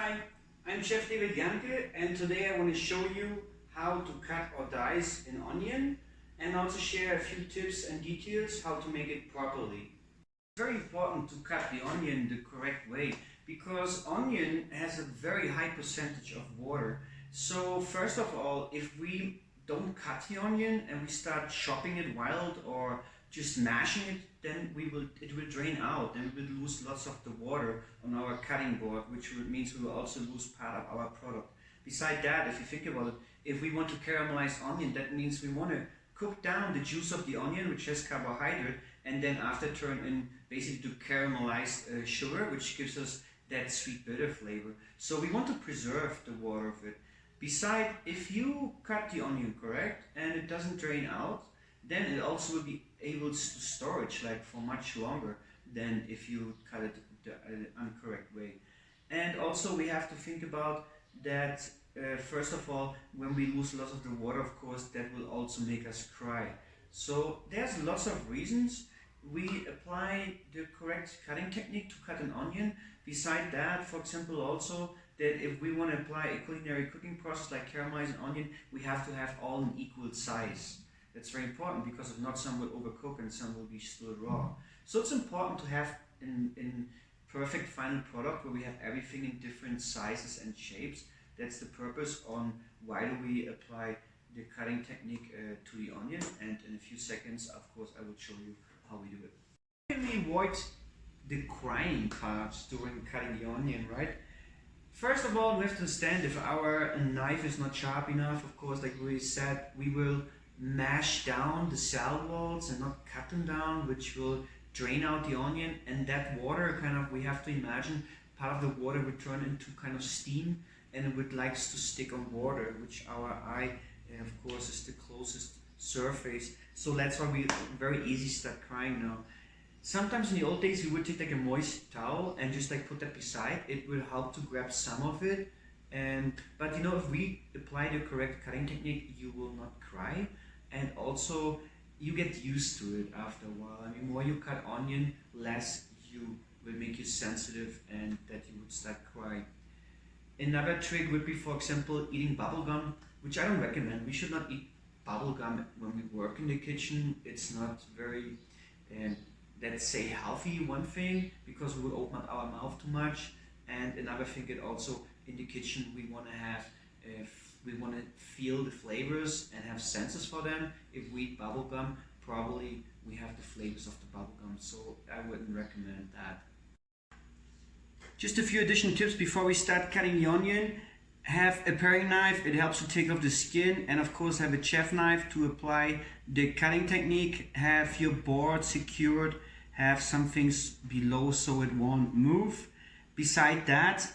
Hi, I'm Chef David Jahnke, and today I want to show you how to cut or dice an onion and also share a few tips and details how to make it properly. It's very important to cut the onion the correct way because onion has a very high percentage of water. So first of all, if we don't cut the onion and we start chopping it wild or just mashing it, then it will drain out and we will lose lots of the water on our cutting board, which means we will also lose part of our product. Beside that, if you think about it, if we want to caramelize onion, that means we want to cook down the juice of the onion, which has carbohydrate, and then after turn in basically to caramelized sugar, which gives us that sweet bitter flavor. So we want to preserve the water of it. Beside, if you cut the onion correct and it doesn't drain out, then it also will be able to storage like for much longer than if you cut it the incorrect way. And also we have to think about that first of all, when we lose lots of the water, of course, that will also make us cry. So there's lots of reasons we apply the correct cutting technique to cut an onion. Beside that, for example, also that if we want to apply a culinary cooking process like caramelizing onion, we have to have all an equal size. That's very important because if not, some will overcook and some will be still raw. So it's important to have in perfect final product where we have everything in different sizes and shapes. That's the purpose on why do we apply the cutting technique to the onion, and in a few seconds, of course, I will show you how we do it. How can we avoid the crying parts during cutting the onion, right? First of all, we have to understand if our knife is not sharp enough, of course, like we said, we will mash down the cell walls and not cut them down, which will drain out the onion, and that water we have to imagine part of the water would turn into kind of steam, and it would likes to stick on water, which our eye, of course, is the closest surface. So that's why we very easy start crying now. Sometimes in the old days we would take like a moist towel and just like put that beside. It will help to grab some of it. But you know, if we apply the correct cutting technique, you will not cry, and also you get used to it after a while. I mean, more you cut onion, less you will make you sensitive and that you would start crying. Another trick would be, for example, eating bubble gum, which I don't recommend. We should not eat bubble gum when we work in the kitchen. It's not very, let's say, healthy, one thing, because we will open up our mouth too much. And another thing, it also in the kitchen we want to have, we want to feel the flavors and have senses for them. If we eat bubble gum, probably we have the flavors of the bubble gum, so I wouldn't recommend that. Just a few additional tips before we start cutting the onion. Have a paring knife, it helps to take off the skin, and of course have a chef knife to apply the cutting technique. Have your board secured, have some things below so it won't move. Beside that,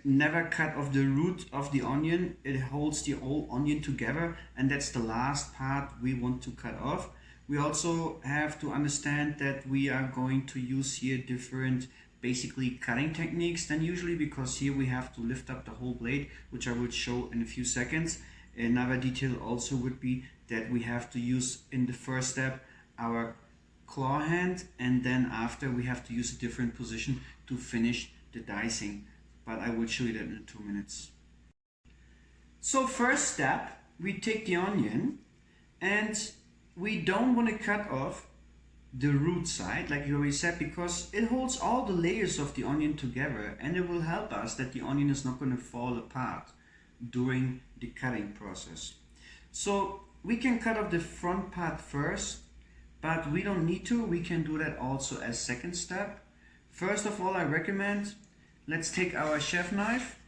never cut off the root of the onion. It holds the whole onion together, and that's the last part we want to cut off. We also have to understand that we are going to use here different basically cutting techniques than usually, because here we have to lift up the whole blade, which I will show in a few seconds. Another detail also would be that we have to use in the first step our claw hand, and then after we have to use a different position to finish the dicing, but I will show you that in 2 minutes. So first step, we take the onion and we don't want to cut off the root side, like you already said, because it holds all the layers of the onion together, and it will help us that the onion is not going to fall apart during the cutting process. So we can cut off the front part first, but we don't need to. We can do that also as second step. First of all, I recommend, let's take our chef knife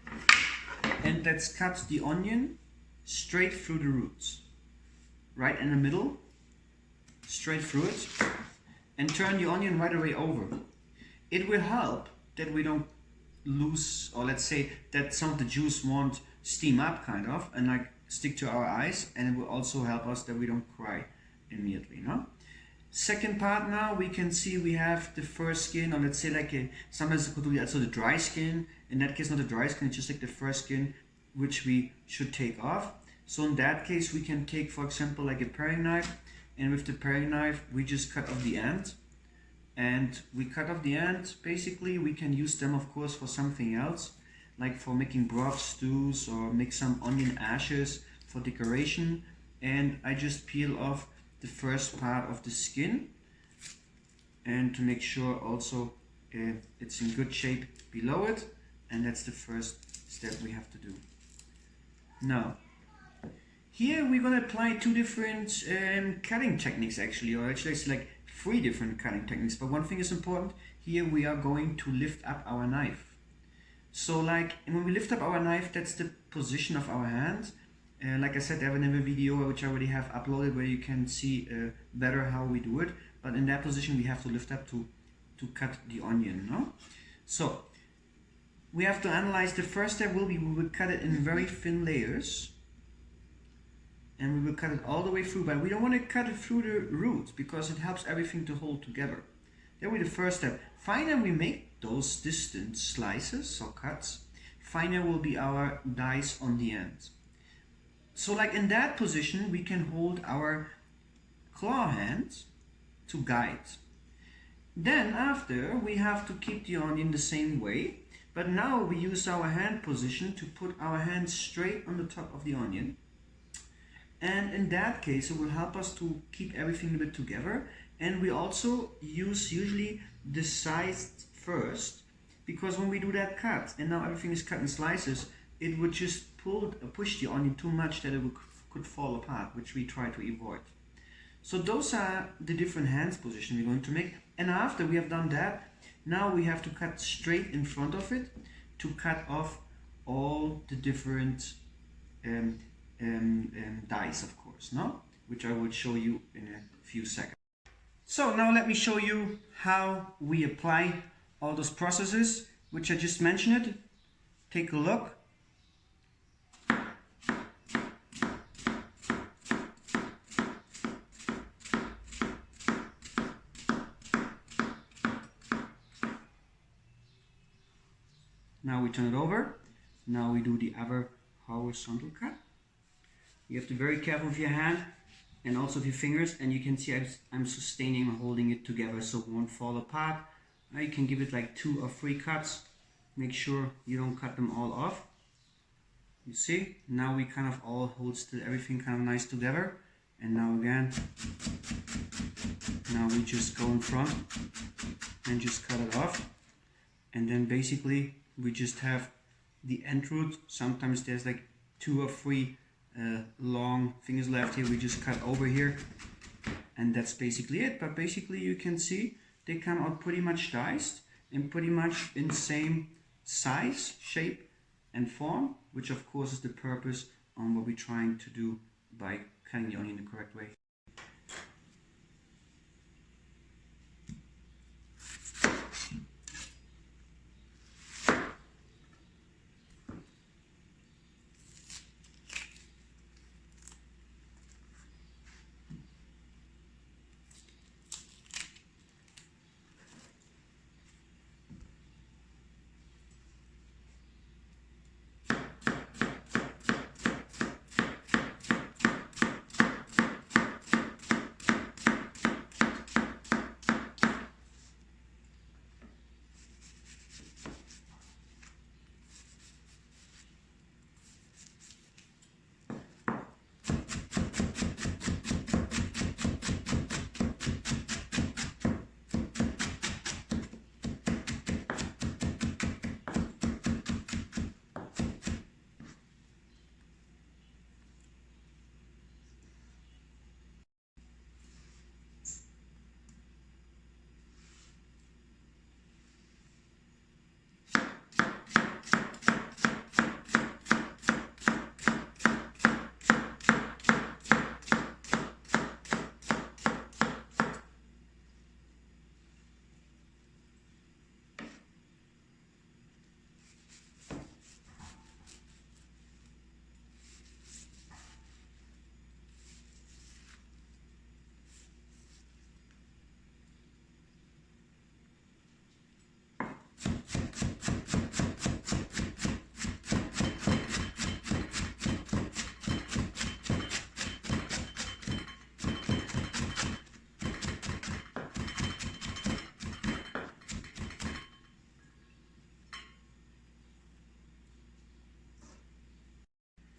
and let's cut the onion straight through the roots, right in the middle, straight through it, and turn the onion right away over. It will help that we don't lose, or let's say that some of the juice won't steam up kind of and like stick to our eyes, and it will also help us that we don't cry immediately, no? Second part, now we can see we have the first skin, or let's say like sometimes it could be also the dry skin. In that case, not the dry skin, it's just like the first skin, which we should take off. So in that case, we can take, for example, like a paring knife, and with the paring knife, we just cut off the end. And we cut off the end, basically, we can use them, of course, for something else. like for making broth stews, or make some onion ashes for decoration. And I just peel off the first part of the skin, and to make sure also it's in good shape below it, and that's the first step we have to do. Now here we're going to apply two different cutting techniques actually, or actually it's like three different cutting techniques, but one thing is important. Here we are going to lift up our knife. So like when we lift up our knife, that's the position of our hand. Like I said, I have another video which I already have uploaded where you can see better how we do it, but in that position we have to lift up to cut the onion, no? So we have to analyze. The first step will be we will cut it in very thin layers, and we will cut it all the way through, but we don't want to cut it through the roots because it helps everything to hold together. That will be the first step. Finer we make those distant slices or cuts, finer will be our dice on the end. So like in that position we can hold our claw hand to guide. Then after we have to keep the onion the same way, but now we use our hand position to put our hand straight on the top of the onion. And in that case it will help us to keep everything a bit together. And we also use usually the sides first, because when we do that cut and now everything is cut in slices, it would just push the onion too much that it could fall apart, which we try to avoid. So those are the different hands position we're going to make. And after we have done that, now we have to cut straight in front of it to cut off all the different dice, of course, no? Which I will show you in a few seconds. So now let me show you how we apply all those processes which I just mentioned. Take a look. Now we turn it over. Now we do the other horizontal cut. You have to be very careful with your hand and also with your fingers, and you can see I'm sustaining and holding it together so it won't fall apart. Now you can give it like 2 or 3 cuts. Make sure you don't cut them all off. You see, now we kind of all hold still everything kind of nice together. And now again, now we just go in front and just cut it off. And then basically we just have the end root. Sometimes there's like 2 or 3 long fingers left here. We just cut over here, and that's basically it. But basically you can see they come out pretty much diced and pretty much in same size, shape and form, which of course is the purpose on what we're trying to do by cutting the onion the correct way.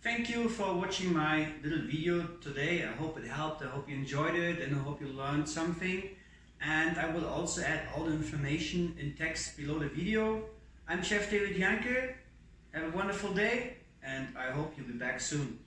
Thank you for watching my little video today. I hope it helped, I hope you enjoyed it, and I hope you learned something. And I will also add all the information in text below the video. I'm Chef David Jahnke. Have a wonderful day, and I hope you'll be back soon.